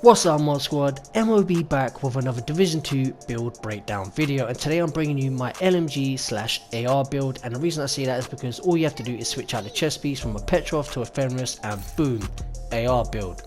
What's up Mod Squad, MOB back with another Division 2 build breakdown video, and today I'm bringing you my LMG/AR build. And the reason I say that is because all you have to do is switch out the chest piece from a Petrov to a Fenris and boom, AR build.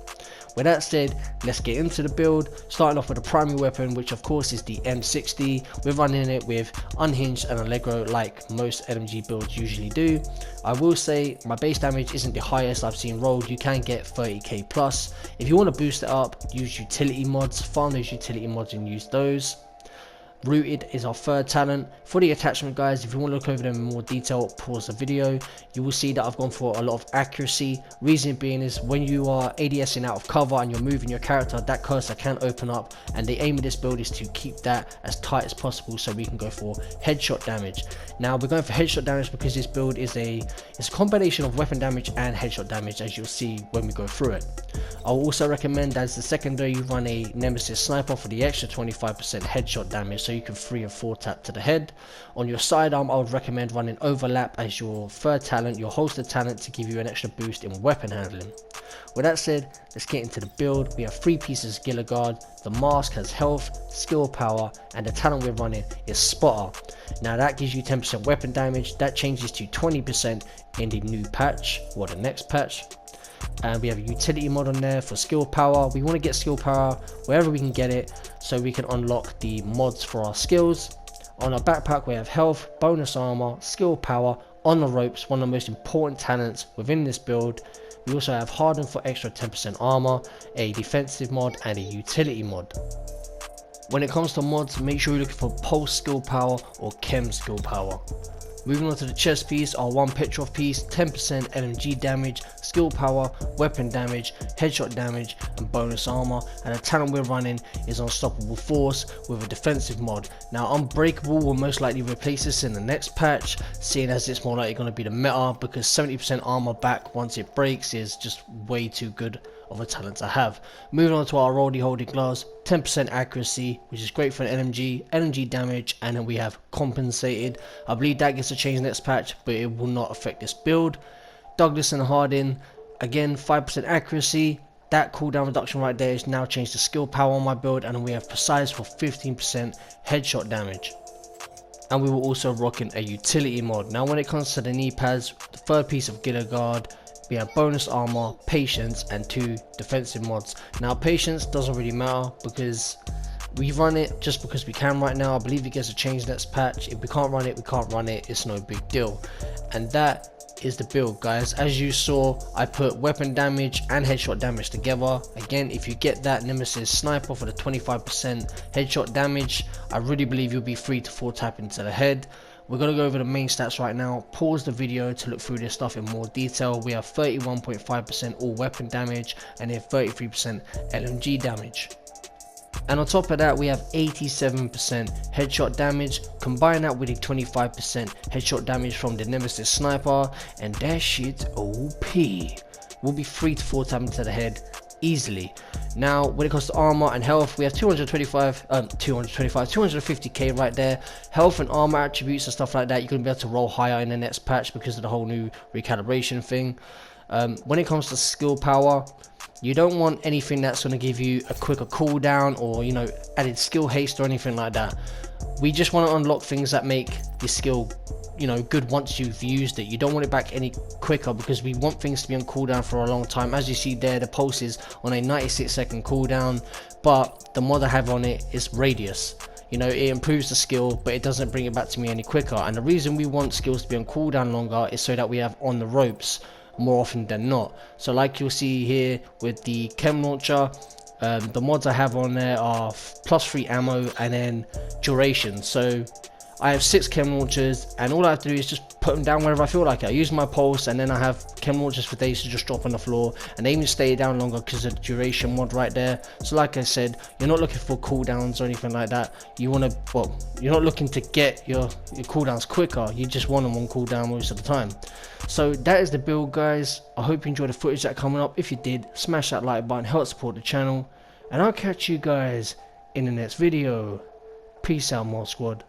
With that said, let's get into the build, starting off with the primary weapon, which of course is the M60. We're running it with Unhinged and Allegro like most LMG builds usually do. I will say my base damage isn't the highest I've seen rolled. You can get 30k plus. If you want to boost it up, use utility mods, farm those utility mods and use those. Rooted is our third talent. For the attachment guys, if you want to look over them in more detail, pause the video. You will see that I've gone for a lot of accuracy. Reason being is when you are ADSing out of cover and you're moving your character, that cursor can open up, and the aim of this build is to keep that as tight as possible so we can go for headshot damage. Now we're going for headshot damage because this build is a combination of weapon damage and headshot damage, as you'll see when we go through it. I'll also recommend as the secondary you run a Nemesis sniper for the extra 25% headshot damage, so you can 3 and 4 tap to the head. On your sidearm I would recommend running overlap as your third talent, your holster talent, to give you an extra boost in weapon handling. With that said, let's get into the build. We have 3 pieces of Gila Guard. The mask has health, skill power, and the talent we're running is Spotter. Now that gives you 10% weapon damage. That changes to 20% in the new patch, or the next patch. And we have a utility mod on there for skill power. We want to get skill power wherever we can get it so we can unlock the mods for our skills. On our backpack we have health, bonus armor, skill power. On the ropes, one of the most important talents within this build. We also have harden for extra 10% armor, a defensive mod, and a utility mod. When it comes to mods, make sure you're looking for pulse skill power or chem skill power. Moving on to the chest piece, our 1 Petrov piece, 10% LMG damage, skill power, weapon damage, headshot damage, and bonus armor. And the talent we're running is Unstoppable Force with a defensive mod. Now Unbreakable will most likely replace this in the next patch, seeing as it's more likely going to be the meta, because 70% armor back once it breaks is just way too good of a talent to have. Moving on to our Rolly Holding Glass, 10% accuracy, which is great for an LMG damage, and then we have Compensated. I believe that gets a change next patch, but it will not affect this build. Douglas and Hardin, again 5% accuracy. That cooldown reduction right there is now changed to skill power on my build, and then we have Precise for 15% headshot damage. And we will also rock in a utility mod. Now when it comes to the knee pads, the third piece of Gila Guard, we have bonus armor, patience, and 2 defensive mods. Now patience doesn't really matter because we run it just because we can right now. I believe it gets a change next patch. If we can't run it, we can't run it. It's no big deal. And that is the build guys. As you saw, I put weapon damage and headshot damage together. Again, if you get that Nemesis sniper for the 25% headshot damage, I really believe you'll be 3 to 4 tap into the head. We're going to go over the main stats right now. Pause the video to look through this stuff in more detail. We have 31.5% all weapon damage and then 33% LMG damage. And on top of that, we have 87% headshot damage. Combine that with a 25% headshot damage from the Nemesis sniper, and that shit OP. We'll be 3 to 4 tapping to the head easily. Now when it comes to armor and health, we have 250k right there. Health and armor attributes and stuff like that, you're going to be able to roll higher in the next patch because of the whole new recalibration thing. When it comes to skill power, you don't want anything that's going to give you a quicker cooldown or, you know, added skill haste or anything like that. We just want to unlock things that make the skill, you know, good once you've used it. You don't want it back any quicker because we want things to be on cooldown for a long time. As you see there, the pulse is on a 96-second cooldown, but the mod I have on it is radius. You know, it improves the skill, but it doesn't bring it back to me any quicker. And the reason we want skills to be on cooldown longer is so that we have on the ropes more often than not. So like you'll see here with the chem launcher, the mods I have on there are +3 ammo and then duration. So I have 6 chem launchers, and all I have to do is just put them down wherever I feel like it. I use my pulse, and then I have chem launchers for days to just drop on the floor, and they even stay down longer because of the duration mod right there. So like I said, you're not looking for cooldowns or anything like that. You want to, well, you're not looking to get your cooldowns quicker. You just want them on cooldown most of the time. So that is the build guys. I hope you enjoyed the footage that's coming up. If you did, smash that like button, help support the channel, and I'll catch you guys in the next video. Peace out Mod Squad.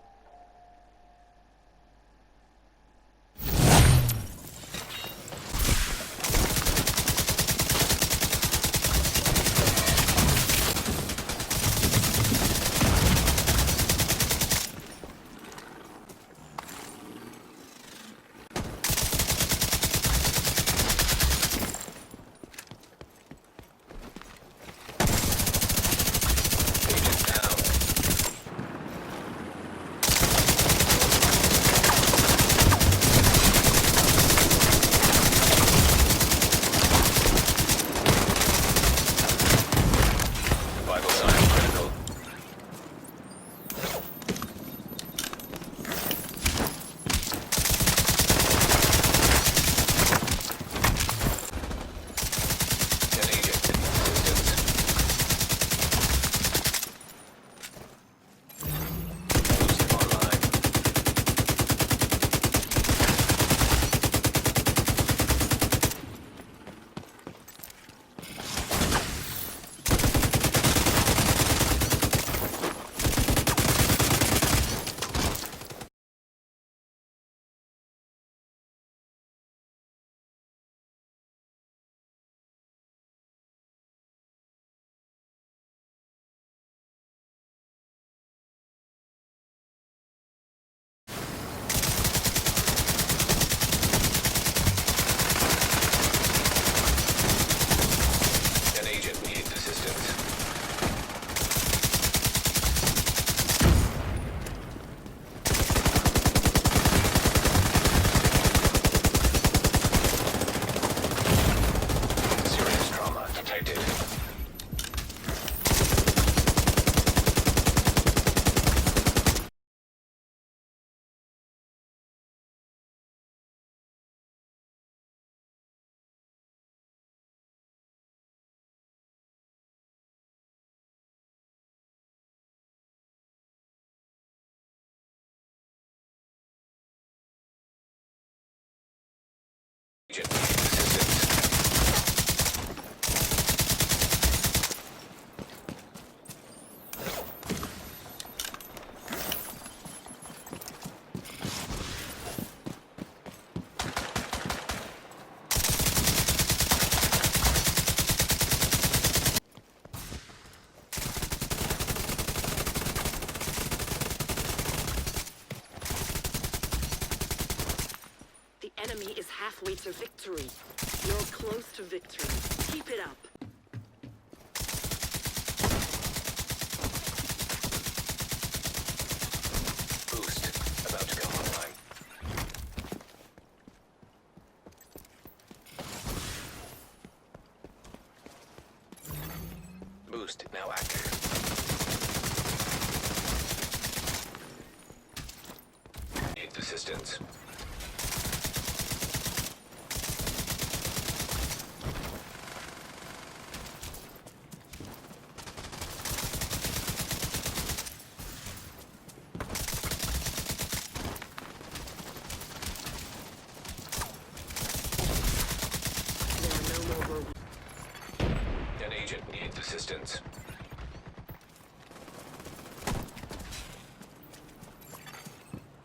halfway to victory. You're close to victory. Keep it up. Boost about to come online. Boost now active. Need assistance. There are no more robots. An agent needs assistance.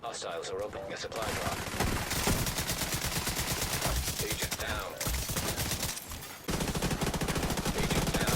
Hostiles are opening a supply drop. Agent down. Agent down.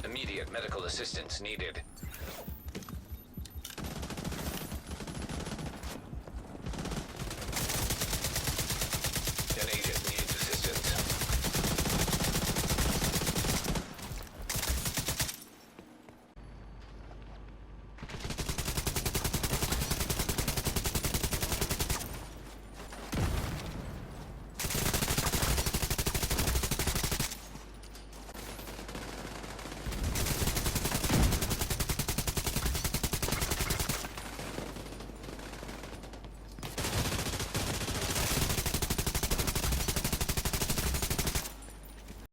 Immediate medical assistance needed.